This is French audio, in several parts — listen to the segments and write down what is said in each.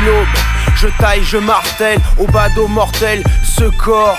l'aube. Je taille, je martèle, au badaud mortel, ce corps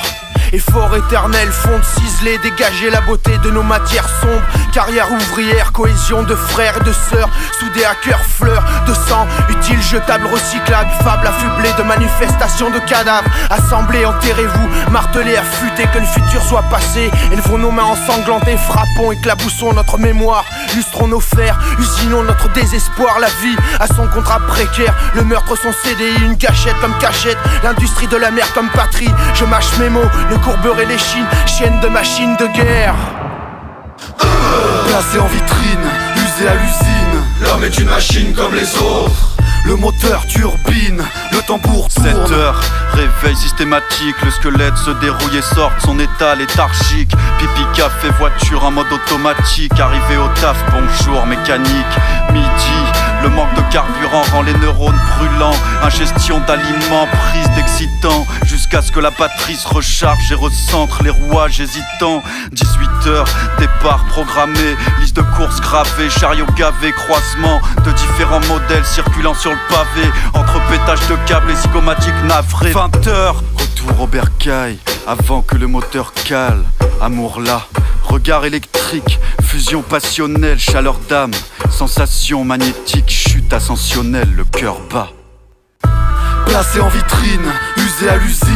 effort éternel, fonde ciselé, dégager la beauté de nos matières sombres. Carrière ouvrière, cohésion de frères et de sœurs, soudés à cœur, fleurs de sang, utile, jetable, recyclable, fable affublée de manifestations de cadavres. Assemblés, enterrez-vous, martelés, affûtés, que le futur soit passé. Élevons nos mains ensanglantées, frappons, éclaboussons notre mémoire, lustrons nos fers, usinons notre désespoir. La vie a son contrat précaire, le meurtre son CDI, une gâchette comme cachette, l'industrie de la mer comme patrie. Je mâche mes mots, ne courberai les chines, chienne de machine de guerre. Placé en vitrine, usé à l'usine, l'homme est une machine comme les autres. Le moteur turbine, le tambour tourne. 7 heures, réveil systématique, le squelette se dérouille et sort de son état léthargique. Pipi, café, voiture en mode automatique. Arrivé au taf, bonjour mécanique. Midi, le manque de carburant rend les neurones brûlants. Ingestion d'aliments, prise d'excitants, jusqu'à ce que la batterie se recharge et recentre les rouages hésitants. 18h, départ programmé, liste de courses gravées, chariot gavé, croisement de différents modèles circulant sur le pavé, entre pétages de câbles et zygomatiques navrés. 20h, retour au bercail, avant que le moteur cale. Amour là, regard électrique, fusion passionnelle, chaleur d'âme, sensation magnétique, chute ascensionnelle, le cœur bat. Placé en vitrine, usé à l'usine,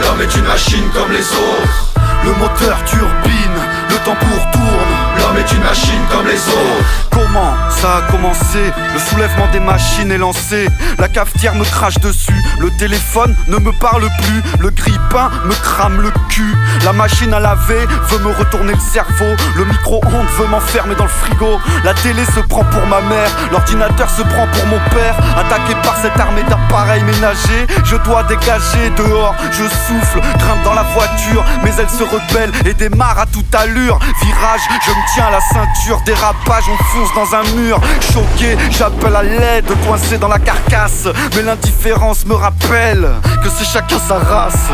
l'homme est une machine comme les autres. Le moteur turbine, le tambour tourne. L'homme est une machine comme les autres. Comment ça a commencé? Le soulèvement des machines est lancé. La cafetière me crache dessus. Le téléphone ne me parle plus. Le grille-pain me crame le cul. La machine à laver veut me retourner le cerveau. Le micro-ondes veut m'enfermer dans le frigo. La télé se prend pour ma mère. L'ordinateur se prend pour mon père. Attaqué par cette armée d'appareils ménagers, je dois dégager dehors. Je souffle, grimpe dans la voiture, mais elle se rebelle et démarre à toute allure. Virage, je me tiens à la ceinture. Dérapage, on fonce dans un mur. Choqué, j'appelle à l'aide, coincé dans la carcasse. Mais l'indifférence me rappelle que c'est chacun sa race.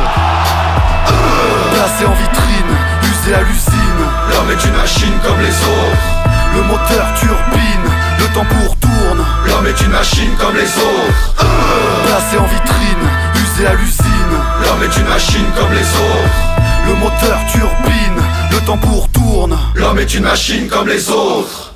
Placé en vitrine, usé à l'usine, l'homme est une machine comme les autres. Le moteur turbine, le tambour tourne. L'homme est une machine comme les autres. Placé en vitrine, usé à l'usine, l'homme est une machine comme les autres. Le moteur turbine, le tambour tourne. L'homme est une machine comme les autres.